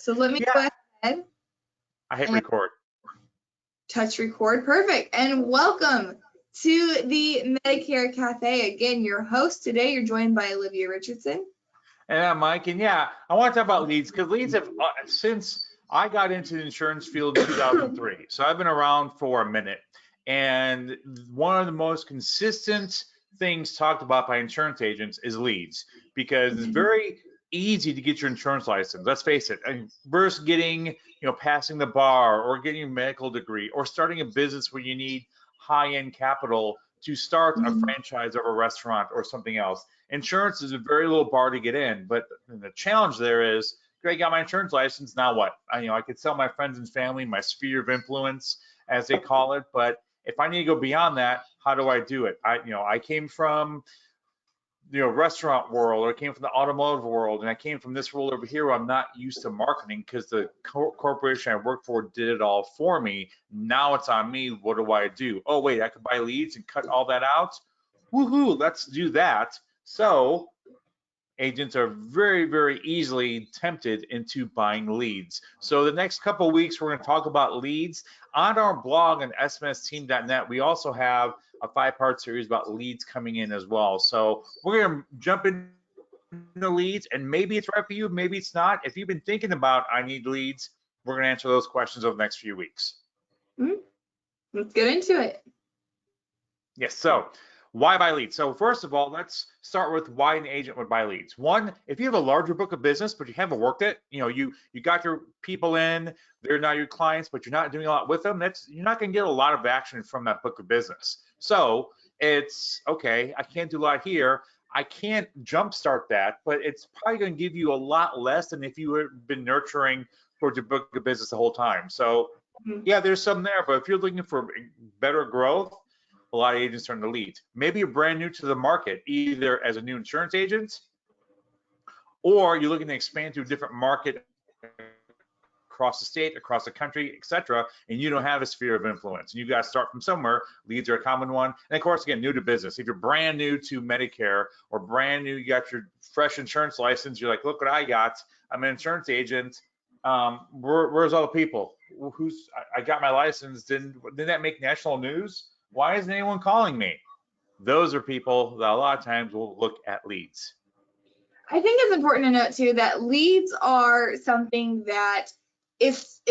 So let me go ahead. I hit record. Touch record. Perfect. And welcome to the Medicare Cafe. Again, your host today, you're joined by Olivia Richardson. And I'm Mike. And yeah, I want to talk about leads because leads have, since I got into the insurance field in 2003, so I've been around for a minute. And one of the most consistent things talked about by insurance agents is leads, because it's very easy to get your insurance license. Let's face it, versus getting, passing the bar or getting your medical degree or starting a business where you need high-end capital to start a franchise of a restaurant or something else. Insurance is a very low bar to get in, but the challenge there is, great, got my insurance license, now what? I could tell my friends and family, my sphere of influence, as they call it, but if I need to go beyond that, how do I do it? I came from restaurant world, or I came from the automotive world, and I came from this world over here where I'm not used to marketing because the corporation I worked for did it all for me. Now it's on me. What do I do? Oh, wait, I could buy leads and cut all that out. Woohoo, let's do that. So agents are very, very easily tempted into buying leads. So the next couple of weeks, we're going to talk about leads. On our blog on smsteam.net, we also have a 5-part series about leads coming in as well. So we're going to jump into leads, and maybe it's right for you, maybe it's not. If you've been thinking about, I need leads, we're going to answer those questions over the next few weeks. Let's get into it. Yes, so why buy leads? So first of all, let's start with why an agent would buy leads. One, if you have a larger book of business, but you haven't worked it, you got your people in, they're now your clients, but you're not doing a lot with them, you're not going to get a lot of action from that book of business. So it's, okay, I can't do a lot here. I can't jumpstart that, but it's probably going to give you a lot less than if you had been nurturing towards your book of business the whole time. So yeah, there's some there, but if you're looking for better growth, a lot of agents turn to leads. Maybe you're brand new to the market, either as a new insurance agent, or you're looking to expand to a different market across the state, across the country, etc., and you don't have a sphere of influence. And you got to start from somewhere. Leads are a common one. And of course, again, new to business. If you're brand new to Medicare or brand new, you got your fresh insurance license, you're like, look what I got. I'm an insurance agent. Where's all the people? I got my license. Didn't that make national news? Why isn't anyone calling me? Those are people that a lot of times will look at leads. I think it's important to note too that leads are something that is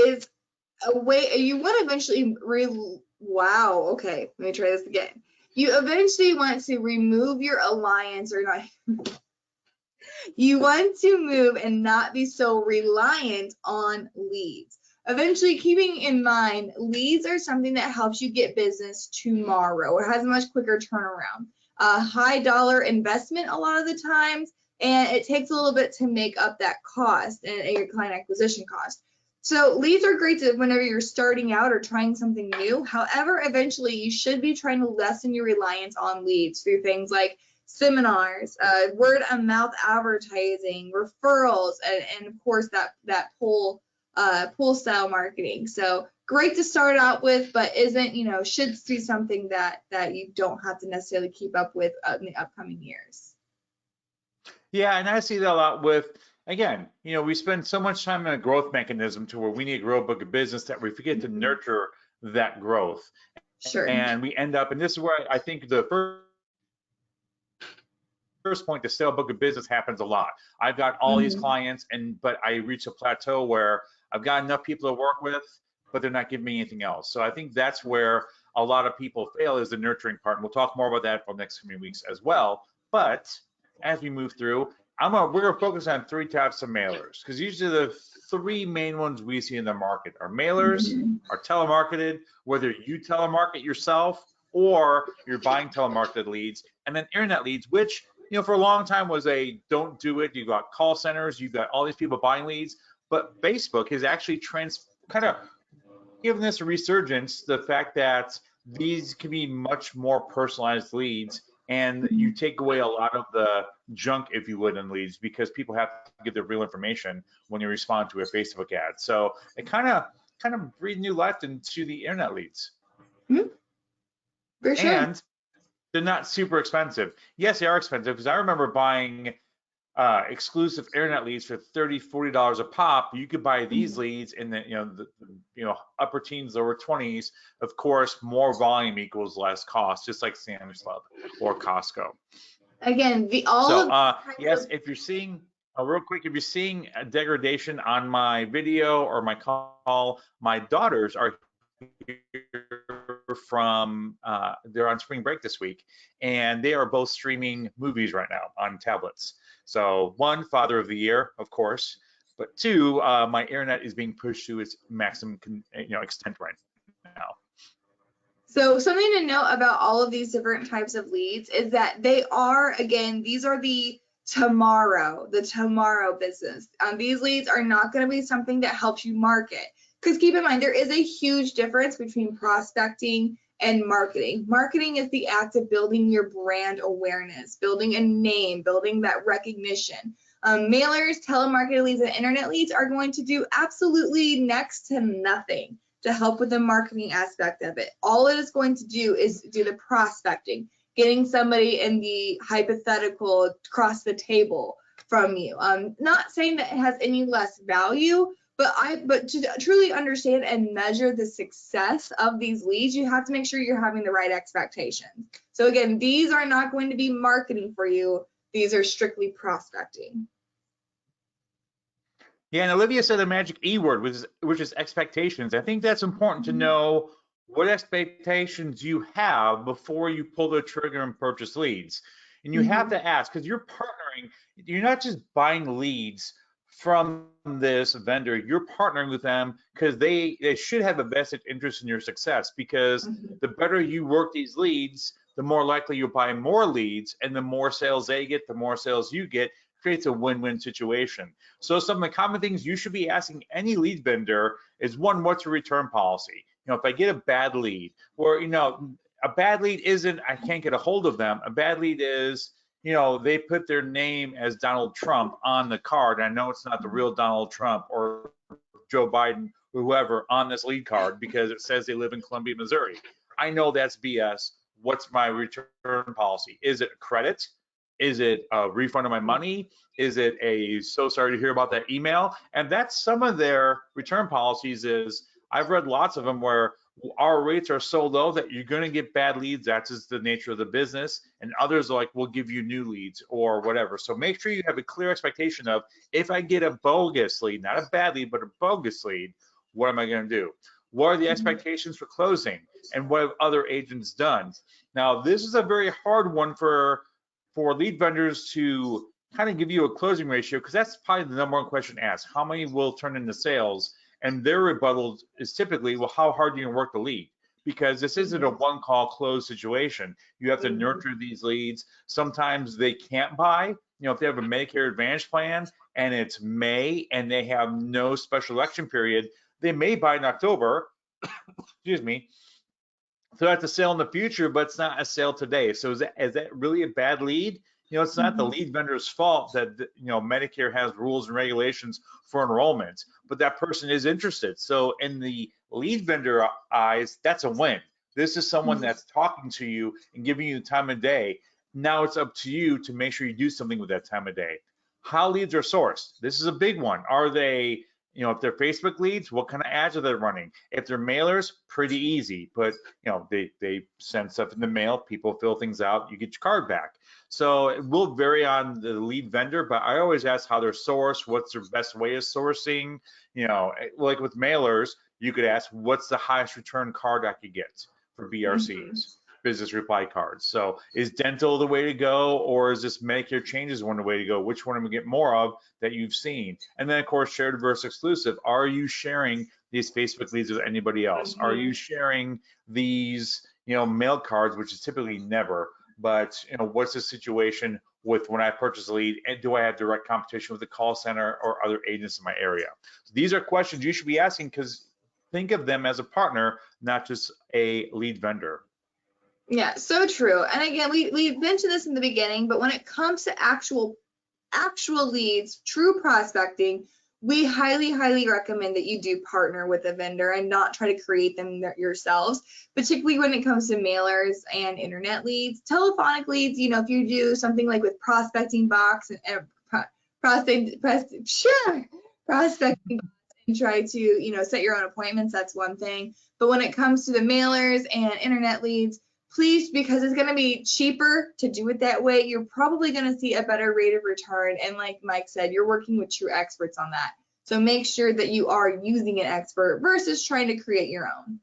a way you want to eventually okay, let me try this again. You eventually want to remove your alliance, or not. You want to move and not be so reliant on leads. Eventually, keeping in mind, leads are something that helps you get business tomorrow. It has a much quicker turnaround. High dollar investment a lot of the times, and it takes a little bit to make up that cost and your client acquisition cost. So leads are great to whenever you're starting out or trying something new. However, eventually you should be trying to lessen your reliance on leads through things like seminars, word of mouth advertising, referrals, and of course that pull style marketing. So great to start out with, but isn't, should be something that you don't have to necessarily keep up with in the upcoming years. Yeah, and I see that a lot with, again, we spend so much time in a growth mechanism to where we need to grow a book of business that we forget to nurture that growth. Sure. And we end up, and this is where I think the first point, the sale book of business happens a lot. I've got all these clients, but I reach a plateau where I've got enough people to work with, but they're not giving me anything else. So I think that's where a lot of people fail, is the nurturing part. And we'll talk more about that for the next few weeks as well. But as we move through, we're going to focus on 3 types of mailers, because usually the 3 main ones we see in the market are mailers, are telemarketed, whether you telemarket yourself or you're buying telemarketed leads, and then internet leads, which for a long time was a don't do it. You've got call centers, you've got all these people buying leads, but Facebook has actually kind of given this a resurgence, the fact that these can be much more personalized leads, and you take away a lot of the junk, if you would, in leads, because people have to give their real information when you respond to a Facebook ad. So it kind of breathed new life into the internet leads. For sure. And they're not super expensive. Yes, they are expensive, because I remember buying exclusive internet leads for $30–40 a pop. You could buy these leads in the upper teens, lower 20s. Of course, more volume equals less cost, just like Sam's Club or Costco. Again, yes, if you're seeing real quick, if you're seeing a degradation on my video or my call, my daughters are from they're on spring break this week, and they are both streaming movies right now on tablets. So one, Father of the Year, of course, but two, my internet is being pushed to its maximum extent right now. So something to note about all of these different types of leads is that they are, again, these are the tomorrow business. These leads are not going to be something that helps you market. Because keep in mind, there is a huge difference between prospecting and marketing. Marketing is the act of building your brand awareness, building a name, building that recognition. Mailers, telemarketing leads, and internet leads are going to do absolutely next to nothing to help with the marketing aspect of it. All it is going to do is do the prospecting, getting somebody in the hypothetical across the table from you. Not saying that it has any less value, but to truly understand and measure the success of these leads, you have to make sure you're having the right expectations. So again, these are not going to be marketing for you. These are strictly prospecting. Yeah, and Olivia said the magic E word, which is expectations. I think that's important to know what expectations you have before you pull the trigger and purchase leads. And you have to ask, because you're partnering, you're not just buying leads from this vendor, you're partnering with them because they should have a vested interest in your success, because the better you work these leads, the more likely you'll buy more leads, and the more sales they get, the more sales you get. Creates a win-win situation. So some of the common things you should be asking any lead vendor is, one, what's your return policy? If I get a bad lead, or a bad lead isn't I can't get a hold of them. A bad lead is they put their name as Donald Trump on the card. And I know it's not the real Donald Trump or Joe Biden or whoever on this lead card because it says they live in Columbia, Missouri. I know that's BS. What's my return policy? Is it a credit? Is it a refund of my money? Is it a so sorry to hear about that email? And that's some of their return policies. Is I've read lots of them where our rates are so low that you're going to get bad leads. That's just the nature of the business. And others are like, we'll give you new leads or whatever. So make sure you have a clear expectation of, if I get a bogus lead, not a bad lead, but a bogus lead, what am I going to do? What are the expectations for closing? And what have other agents done? Now, this is a very hard one for lead vendors to kind of give you a closing ratio, because that's probably the number one question asked. How many will turn into sales? And their rebuttal is typically, well, how hard do you work the lead? Because this isn't a one-call close situation. You have to nurture these leads. Sometimes they can't buy. If they have a Medicare Advantage plan and it's May and they have no special election period, they may buy in October, excuse me. So that's a sale in the future, but it's not a sale today. So is that really a bad lead? It's not the lead vendor's fault that Medicare has rules and regulations for enrollment, but that person is interested. So in the lead vendor eyes, that's a win. This is someone that's talking to you and giving you the time of day. Now it's up to you to make sure you do something with that time of day. How leads are sourced. This is a big one. Are they, if they're Facebook leads, what kind of ads are they running? If they're mailers, pretty easy, but they send stuff in the mail, people fill things out, you get your card back. So it will vary on the lead vendor, but I always ask how they're sourced, what's their best way of sourcing. Like with mailers, you could ask, what's the highest return card I could get for BRCs, business reply cards. So is dental the way to go, or is this Medicare changes one the way to go? Which one am I get more of that you've seen? And then of course, shared versus exclusive. Are you sharing these Facebook leads with anybody else? Are you sharing these, mail cards, which is typically never, but what's the situation with when I purchase a lead, and do I have direct competition with the call center or other agents in my area? So these are questions you should be asking, because think of them as a partner, not just a lead vendor. Yeah, so true. And again, we mentioned this in the beginning, but when it comes to actual leads, true prospecting, we highly recommend that you do partner with a vendor and not try to create them yourselves, particularly when it comes to mailers and internet leads. Telephonic leads, if you do something like with prospecting box and prospecting and try to, set your own appointments. That's one thing. But when it comes to the mailers and internet leads, please, because it's going to be cheaper to do it that way, you're probably going to see a better rate of return. And like Mike said, you're working with true experts on that. So make sure that you are using an expert versus trying to create your own.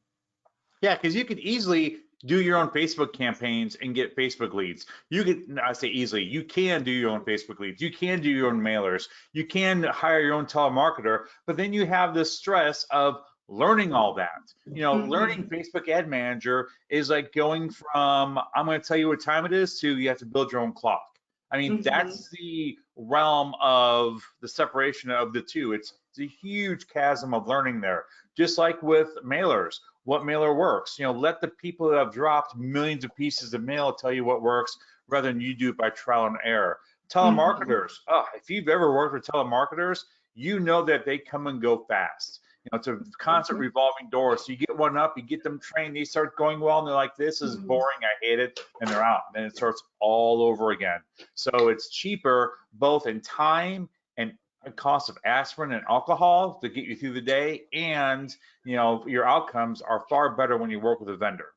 Yeah, because you could easily do your own Facebook campaigns and get Facebook leads. You could, I say easily, you can do your own Facebook leads. You can do your own mailers. You can hire your own telemarketer, but then you have the stress of learning all that. Learning Facebook Ad Manager is like going from, I'm going to tell you what time it is, to you have to build your own clock. I mean, that's the realm of the separation of the two. It's a huge chasm of learning there. Just like with mailers, what mailer works. Let the people that have dropped millions of pieces of mail tell you what works rather than you do it by trial and error. Telemarketers, if you've ever worked with telemarketers, you know that they come and go fast. It's a constant revolving door. So you get one up, you get them trained, they start going well, and they're like, this is boring, I hate it, and they're out. And it starts all over again. So it's cheaper both in time and cost of aspirin and alcohol to get you through the day, and your outcomes are far better when you work with a vendor.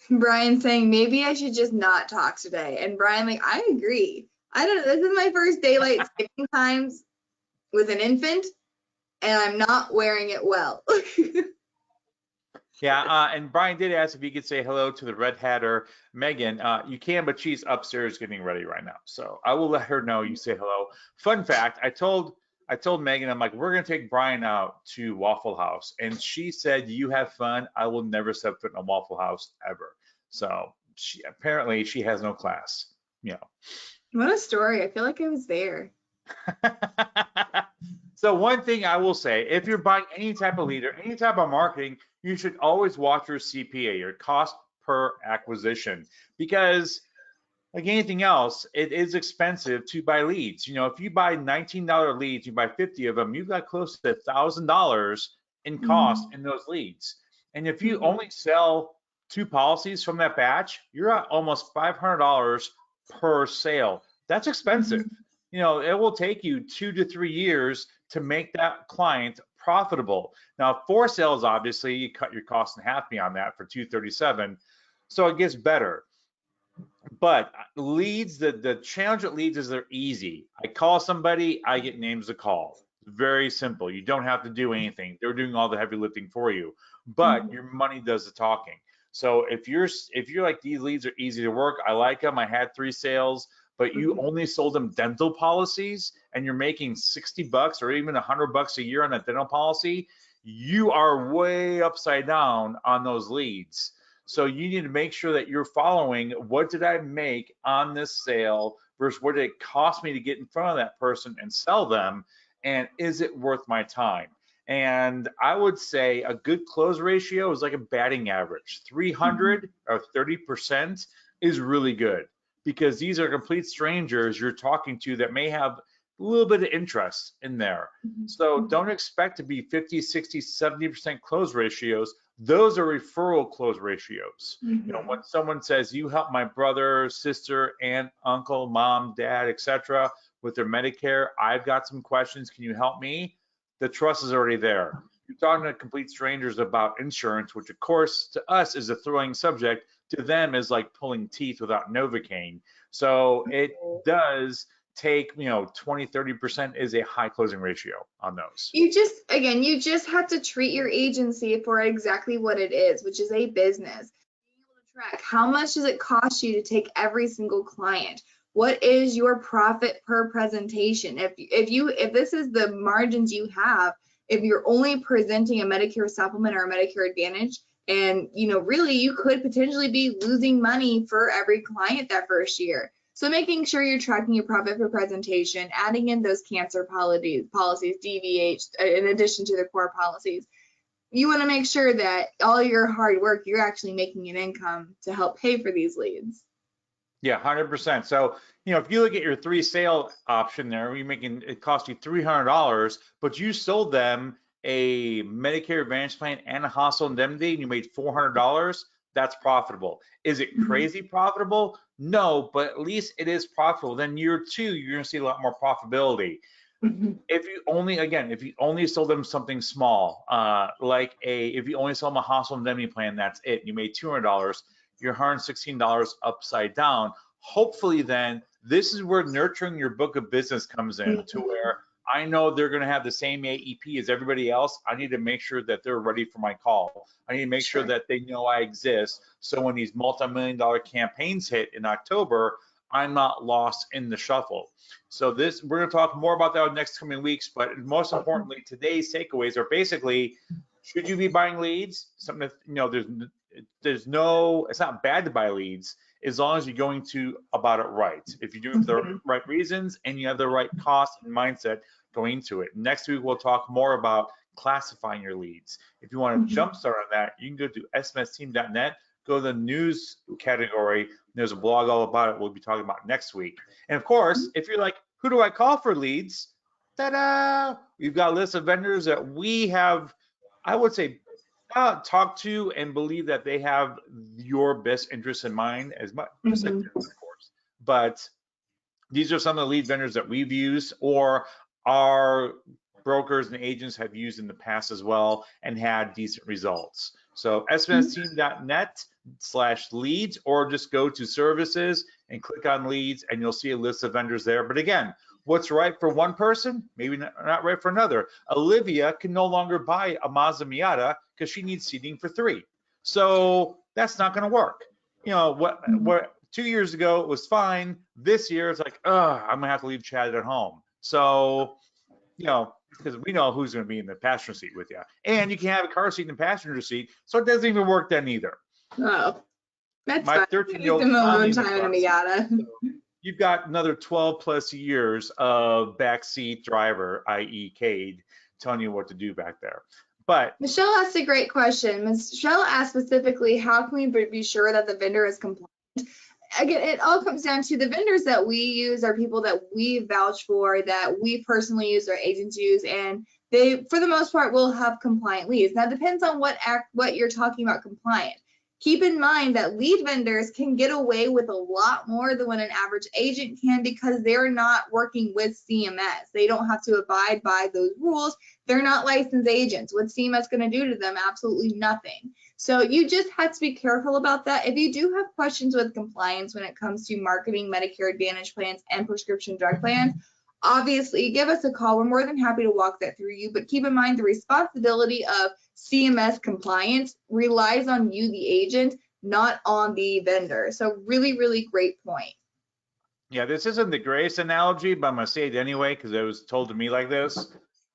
Brian saying maybe I should just not talk today, and Brian like, I agree. I don't know, this is my first daylight saving times with an infant, and I'm not wearing it well. Yeah, and Brian did ask if you could say hello to the Red Hatter, Megan. You can, but she's upstairs getting ready right now. So I will let her know you say hello. Fun fact, I told Megan, I'm like, we're gonna take Brian out to Waffle House. And she said, you have fun. I will never set foot in a Waffle House ever. So apparently she has no class. What a story. I feel like I was there. So one thing I will say, if you're buying any type of lead or any type of marketing, you should always watch your CPA, your cost per acquisition, because like anything else, it is expensive to buy leads. If you buy $19 leads, you buy 50 of them, you've got close to $1,000 in cost in those leads. And if you only sell 2 policies from that batch, you're at almost $500 per sale. That's expensive. It will take you 2 to 3 years to make that client profitable. Now, 4 sales, obviously, you cut your cost in half beyond that for $237, so it gets better. But leads, the challenge with leads is they're easy. I call somebody, I get names to call. Very simple. You don't have to do anything. They're doing all the heavy lifting for you, but your money does the talking. So if you're like, these leads are easy to work, I like them, I had 3 sales, but you only sold them dental policies and you're making $60 or even $100 a year on a dental policy, you are way upside down on those leads. So you need to make sure that you're following, what did I make on this sale versus what did it cost me to get in front of that person and sell them, and is it worth my time? And I would say a good close ratio is like a batting average. 300 or 30% is really good, because these are complete strangers you're talking to that may have a little bit of interest in there. So don't expect to be 50, 60, 70% close ratios. Those are referral close ratios. When someone says, you help my brother, sister, aunt, uncle, mom, dad, etc. with their Medicare, I've got some questions, can you help me? The trust is already there. You're talking to complete strangers about insurance, which of course to us is a thrilling subject, to them is like pulling teeth without Novocaine. So it does take, 20, 30% is a high closing ratio on those. You just have to treat your agency for exactly what it is, which is a business. Being able to track, how much does it cost you to take every single client? What is your profit per presentation? If this is the margins you have, if you're only presenting a Medicare supplement or a Medicare Advantage, and really you could potentially be losing money for every client that first year. So making sure you're tracking your profit per presentation, adding in those cancer policies, DVH, in addition to the core policies. You want to make sure that all your hard work, you're actually making an income to help pay for these leads. Yeah, 100%. So, if you look at your 3 sale option there, it cost you $300, but you sold them a Medicare Advantage plan and a hospital indemnity, and you made $400, that's profitable. Is it crazy profitable? No, but at least it is profitable. Then year two, you're going to see a lot more profitability. If you only, again, if you only sold them something small, if you only sell them a hospital indemnity plan, that's it. You made $200, you're $116 upside down. Hopefully then, this is where nurturing your book of business comes in, to where I know they're going to have the same AEP as everybody else. I need to make sure that they're ready for my call. I need to make sure that they know I exist. So when these multi-million-dollar campaigns hit in October, I'm not lost in the shuffle. So we're going to talk more about that in the next coming weeks, but most importantly, today's takeaways are basically, should you be buying leads? Something that, there's no, it's not bad to buy leads as long as you're going to about it right. If you're doing it for the right reasons and you have the right cost and mindset going into it. Next week, we'll talk more about classifying your leads. If you want to jumpstart on that, you can go to smsteam.net, go to the news category. There's a blog all about it. We'll be talking about next week. And of course, if you're like, who do I call for leads? Ta-da! We've got a list of vendors that we have, I would say, talk to and believe that they have your best interests in mind as much, just like this, of course. But these are some of the lead vendors that we've used or our brokers and agents have used in the past as well and had decent results. So smsteam.net/leads, or just go to services and click on leads and you'll see a list of vendors there. But again, what's right for one person, maybe not right for another. Olivia can no longer buy a Mazda Miata because she needs seating for 3. So that's not going to work. What 2 years ago it was fine. This year it's like, I'm going to have to leave Chad at home. So, because we know who's going to be in the passenger seat with you. And you can have a car seat in the passenger seat, so it doesn't even work then either. Oh, that's My fine. 13-year-old time in a Miata. So you've got another 12 plus years of backseat driver, i.e. Cade, telling you what to do back there. But Michelle asked a great question. Michelle asked specifically, how can we be sure that the vendor is compliant? Again, it all comes down to the vendors that we use are people that we vouch for, that we personally use, our agents use, and they, for the most part, will have compliant leads. Now, it depends on what you're talking about compliant. Keep in mind that lead vendors can get away with a lot more than what an average agent can because they're not working with CMS. They don't have to abide by those rules. They're not licensed agents. What's CMS going to do to them? Absolutely nothing. So you just have to be careful about that. If you do have questions with compliance when it comes to marketing Medicare Advantage plans and prescription drug plans, obviously give us a call. We're more than happy to walk that through you, but keep in mind the responsibility of CMS compliance relies on you, the agent, not on the vendor. So really, really great point. Yeah, this isn't the greatest analogy, but I'm going to say it anyway because it was told to me like this.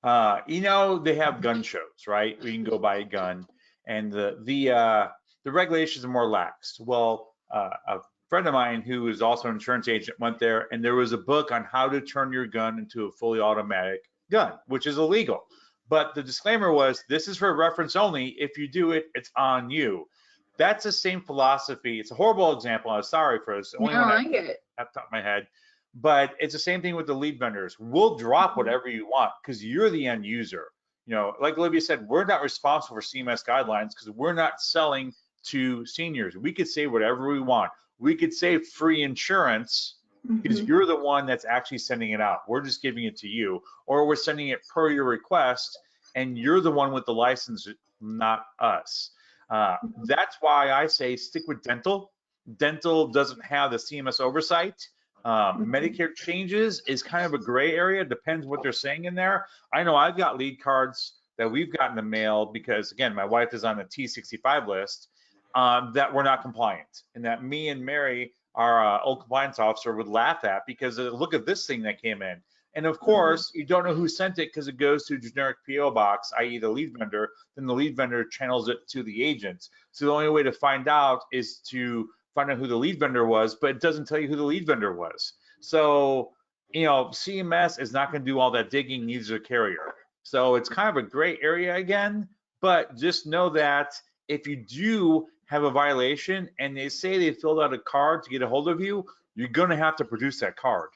They have gun shows, right? You can go buy a gun, and the regulations are more lax. Well, a friend of mine who is also an insurance agent went there, and there was a book on how to turn your gun into a fully automatic gun, which is illegal. But the disclaimer was, this is for reference only. If you do it, it's on you. That's the same philosophy. It's a horrible example. I'm sorry for this. No, I get it. Off the top of my head. But it's the same thing with the lead vendors. We'll drop whatever you want because you're the end user. Like Olivia said, we're not responsible for CMS guidelines because we're not selling to seniors. We could say whatever we want. We could say free insurance because you're the one that's actually sending it out. We're just giving it to you, or we're sending it per your request, and you're the one with the license, not us. That's why I say stick with dental. Dental doesn't have the CMS oversight. Medicare changes is kind of a gray area. Depends what they're saying in there. I know I've got lead cards that we've got in the mail because, again, my wife is on the T65 list that we're not compliant, and that me and Mary, our old compliance officer, would laugh at because look at this thing that came in. And of course, you don't know who sent it because it goes to a generic PO box, i.e. the lead vendor. Then the lead vendor channels it to the agents. So the only way to find out is to find out who the lead vendor was, but it doesn't tell you who the lead vendor was. So, CMS is not going to do all that digging, neither is a carrier. So it's kind of a gray area again, but just know that if you do have a violation and they say they filled out a card to get a hold of you, you're going to have to produce that card.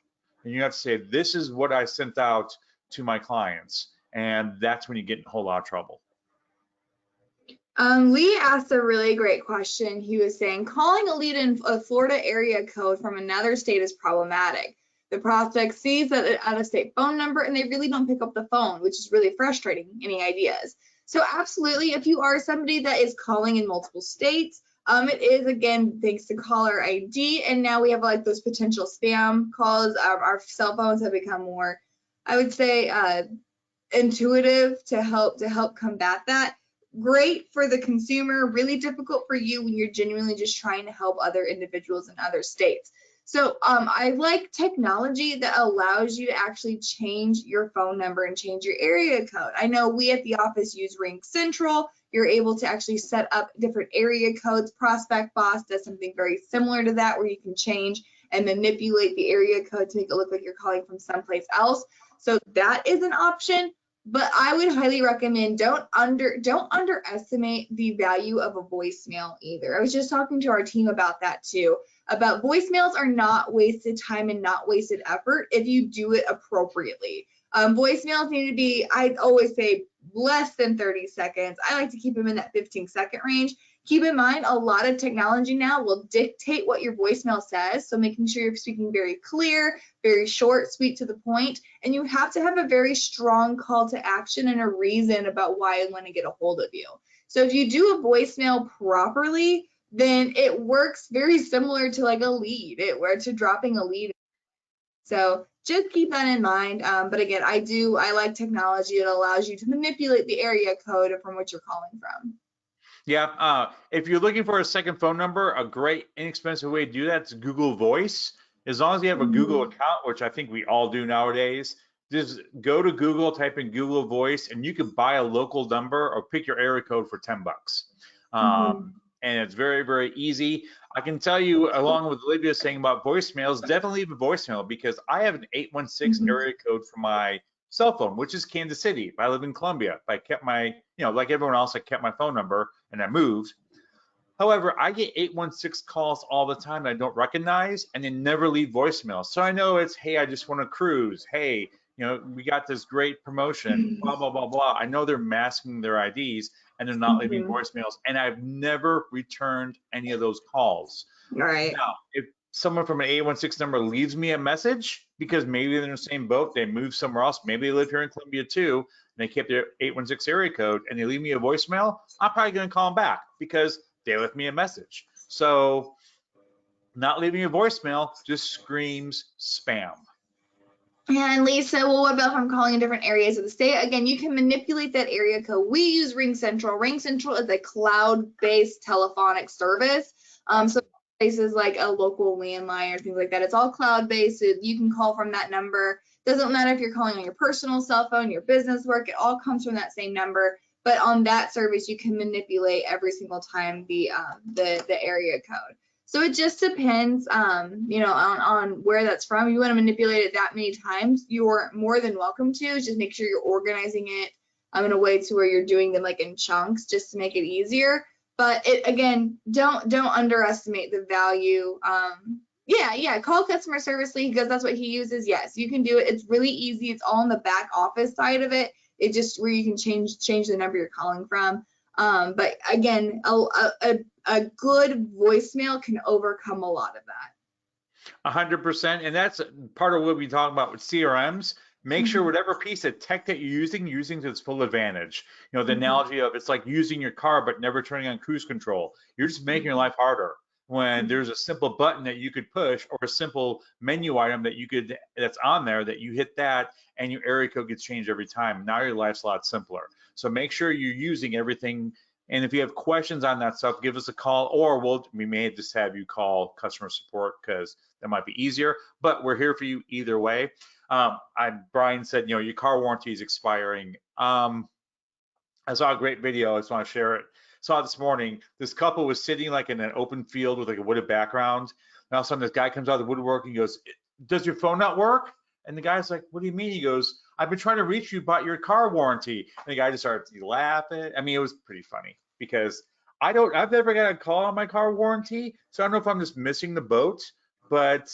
And you have to say, this is what I sent out to my clients. And that's when you get in a whole lot of trouble. Lee asked a really great question. He was saying, calling a lead in a Florida area code from another state is problematic. The prospect sees that an out-of-state phone number and they really don't pick up the phone, which is really frustrating. Any ideas? So absolutely, if you are somebody that is calling in multiple states, it is, again, thanks to caller ID, and now we have like those potential spam calls. Our cell phones have become more, I would say, intuitive to help combat that. Great for the consumer, really difficult for you when you're genuinely just trying to help other individuals in other states. So I like technology that allows you to actually change your phone number and change your area code. I know we at the office use Ring Central. You're able to actually set up different area codes. Prospect Boss does something very similar to that, where you can change and manipulate the area code to make it look like you're calling from someplace else. So that is an option. But I would highly recommend don't underestimate the value of a voicemail either. I was just talking to our team about that too. About voicemails are not wasted time and not wasted effort if you do it appropriately. Voicemails need to be, I always say, less than 30 seconds. I like to keep them in that 15-second range. Keep in mind, a lot of technology now will dictate what your voicemail says. So making sure you're speaking very clear, very short, sweet, to the point, and you have to have a very strong call to action and a reason about why and when to get a hold of you. So if you do a voicemail properly, then it works very similar to like a lead, to dropping a lead. So just keep that in mind. But again, I like technology that allows you to manipulate the area code from which you're calling from. Yeah, if you're looking for a second phone number, a great inexpensive way to do that is Google Voice. As long as you have a Google account, which I think we all do nowadays, just go to Google, type in Google Voice, and you can buy a local number or pick your area code for $10. And it's very, very easy. I can tell you, along with Olivia saying about voicemails, definitely leave a voicemail, because I have an 816 area code for my cell phone, which is Kansas City. If I live in Columbia, if I kept my, like everyone else, I kept my phone number and I moved. However, I get 816 calls all the time that I don't recognize, and they never leave voicemail. So I know it's, hey, I just want to cruise. Hey, we got this great promotion, blah, blah, blah, blah. I know they're masking their IDs and they're not leaving voicemails, and I've never returned any of those calls. All right. Now, if someone from an 816 number leaves me a message, because maybe they're in the same boat, they moved somewhere else, maybe they live here in Columbia too, and they kept their 816 area code, and they leave me a voicemail, I'm probably going to call them back because they left me a message. So not leaving a voicemail just screams spam. Yeah, and Lisa, well, what about if I'm calling in different areas of the state? Again, you can manipulate that area code. We use Ring Central. Ring Central is a cloud-based telephonic service. So places like a local landline or things like that, it's all cloud-based. So you can call from that number. Doesn't matter if you're calling on your personal cell phone, your business work, it all comes from that same number. But on that service, you can manipulate every single time the area code. So it just depends, on where that's from. If you want to manipulate it that many times, you're more than welcome to. Just make sure you're organizing it in a way to where you're doing them like in chunks, just to make it easier. But again, don't underestimate the value. Call customer service lead, because that's what he uses. Yes, you can do it. It's really easy. It's all in the back office side of it. It's just where you can change the number you're calling from. But again, a good voicemail can overcome a lot of that. 100%, and that's part of what we talk about with CRMs. Make sure whatever piece of tech that you're using to its full advantage. The analogy of, it's like using your car but never turning on cruise control. You're just making your life harder when there's a simple button that you could push, or a simple menu item that's on there that you hit that and your area code gets changed every time. Now your life's a lot simpler. So make sure you're using everything. And if you have questions on that stuff, give us a call, or we may just have you call customer support, because that might be easier. But we're here for you either way. Brian said, your car warranty is expiring. I saw a great video. I just want to share it. Saw this morning, this couple was sitting like in an open field with like a wooded background. And all of a sudden, this guy comes out of the woodwork and goes, "Does your phone not work?" And the guy's like, "What do you mean?" He goes, "I've been trying to reach you about your car warranty." And the guy just started laughing. I mean, it was pretty funny, because I've never got a call on my car warranty. So I don't know if I'm just missing the boat, but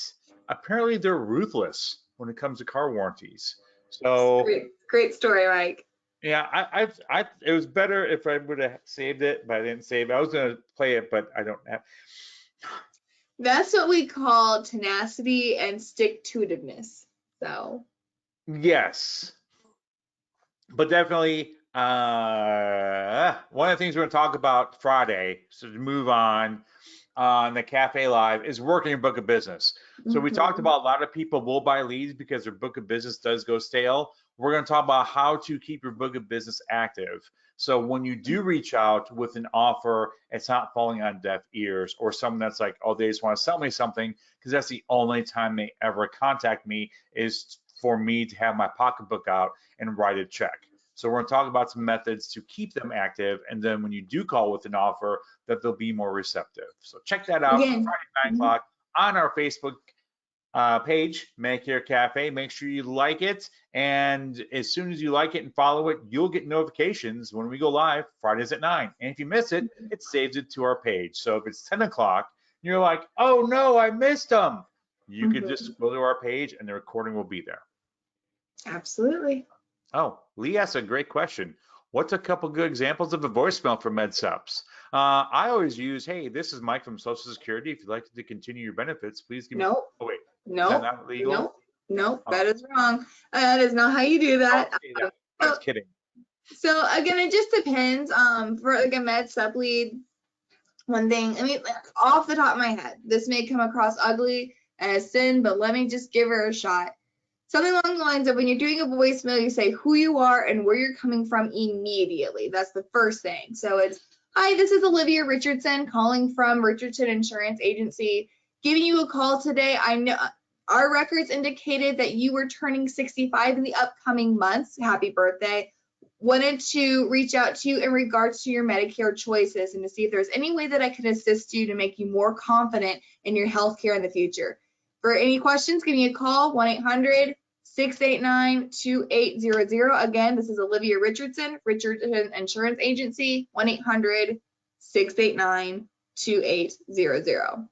apparently they're ruthless when it comes to car warranties. So Great story, Mike. Yeah, it was better if I would have saved it, but I didn't save it. I was gonna play it, but I don't have. That's what we call tenacity and stick-to-itiveness. So, Yes, but definitely, one of the things we're gonna talk about Friday, so to move on the Cafe Live, is working your book of business. So we talked mhm. about a lot of people will buy leads because their book of business does go stale. We're going to talk about how to keep your book of business active. So when you do reach out with an offer, it's not falling on deaf ears, or someone that's like, oh, they just want to sell me something, because that's the only time they ever contact me is for me to have my pocketbook out and write a check. So we're going to talk about some methods to keep them active. And then when you do call with an offer, that they'll be more receptive. So check that out Again, Friday, 9 mhm. o'clock on our Facebook page, Medicare Cafe. Make sure you like it. And as soon as you like it and follow it, you'll get notifications when we go live Fridays at 9. And if you miss it, it saves it to our page. So if it's 10 o'clock, you're like, oh no, I missed them. You could just Mhm. go to our page and the recording will be there. Absolutely. Oh, Lee asked a great question. What's a couple good examples of a voicemail for MedSups? I always use, hey, this is Mike from Social Security. If you'd like to continue your benefits, please give me. Nope. Oh, wait, is that Nope. not legal? Nope. Nope. Oh, That is wrong. That is not how you do don't that. say that. I So, was kidding. so again, it just depends. For like a med sub lead, one thing, I mean, like, off the top of my head, this may come across ugly and a sin, but let me just give her a shot. Something along the lines of when you're doing a voicemail, you say who you are and where you're coming from immediately. That's the first thing. So it's, hi, this is Olivia Richardson calling from Richardson Insurance Agency, giving you a call today. I know our records indicated that you were turning 65 in the upcoming months. Happy birthday. Wanted to reach out to you in regards to your Medicare choices and to see if there's any way that I can assist you to make you more confident in your health care in the future. For any questions, give me a call, 1-800-689-2800. Again, this is Olivia Richardson, Richardson Insurance Agency, 1-800-689-2800.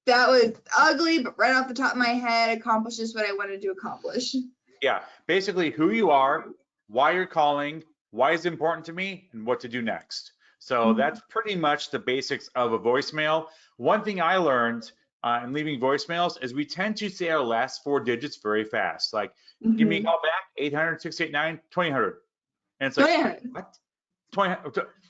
That was ugly, but right off the top of my head, accomplishes what I wanted to accomplish. Yeah, basically who you are, why you're calling, why it's important to me, and what to do next. So that's pretty much the basics of a voicemail. One thing I learned in leaving voicemails is we tend to say our last four digits very fast. Like, give me a call back, 800-689-2000. And it's So like, yeah. what? 20.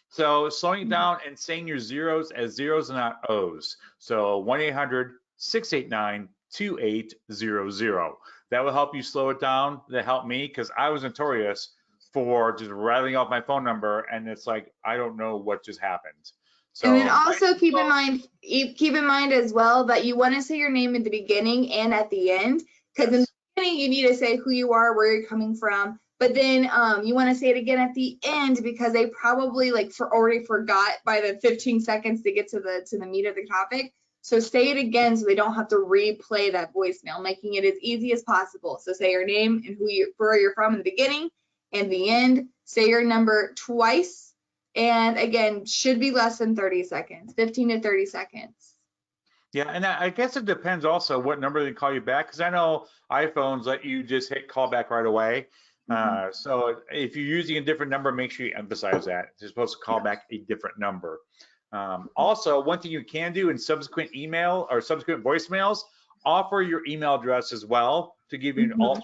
So slowing it down and saying your zeros as zeros and not O's. So 1-800-689-2800. That will help you slow it down. That helped me because I was notorious for just rattling off my phone number and it's like I don't know what just happened. And then So nice also and slow. keep in mind as well that you want to say your name at the beginning and at the end, because in the Yes. beginning you need to say who you are, where you're coming from, but then you want to say it again at the end because they probably already forgot by the 15 seconds to get to the meat of the topic. So say it again so they don't have to replay that voicemail, making it as easy as possible. So say your name and where you're from in the beginning and the end. Say your number twice, and again, should be less than 30 seconds, 15 to 30 seconds. Yeah, and I guess it depends also what number they call you back because I know iPhones let you just hit call back right away. Mhm. So if you're using a different number, make sure you emphasize that. You're supposed to call Yeah. back a different number. Also, one thing you can do in subsequent email or subsequent voicemails, offer your email address as well to give you an Mhm.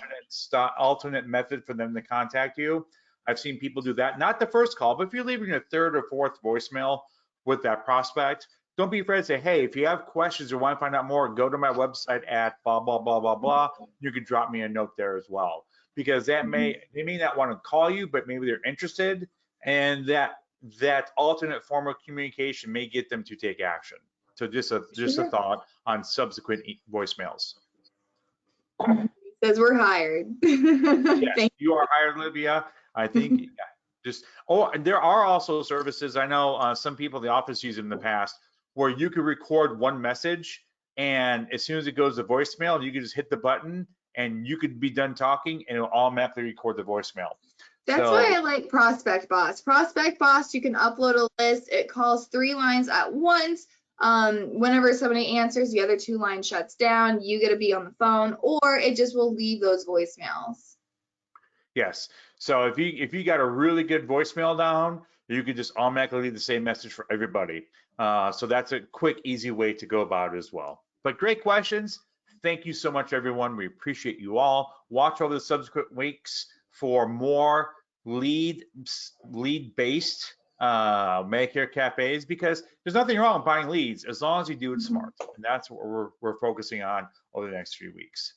alternate method for them to contact you. I've seen people do that. Not the first call, but if you're leaving a third or fourth voicemail with that prospect, don't be afraid to say, hey, if you have questions or want to find out more, go to my website at blah, blah, blah, blah, blah. You can drop me a note there as well. Because they may not want to call you, but maybe they're interested. And that alternate form of communication may get them to take action. So just a Sure. thought on subsequent voicemails. Says we're hired. Yes, Thank you are hired, Olivia. I think you. yeah, just oh, and there are also services. I know some people in the office use it in the past where you could record one message, and as soon as it goes to voicemail, you can just hit the button, and you could be done talking, and it'll automatically record the voicemail. That's why I So like Prospect Boss. Prospect Boss, you can upload a list. It calls 3 lines at once. Whenever somebody answers, the other 2 lines shuts down. You get to be on the phone, or it just will leave those voicemails. yes. So if you got a really good voicemail down, you could just automatically leave the same message for everybody. So that's a quick, easy way to go about it as well. But great questions. Thank you so much, everyone. We appreciate you all. Watch over the subsequent weeks for more lead-based Medicare cafes, because there's nothing wrong with buying leads as long as you do it smart. And that's what we're focusing on over the next 3 weeks.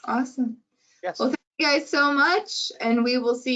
Awesome. Yes. Well, thank you guys so much, and we will see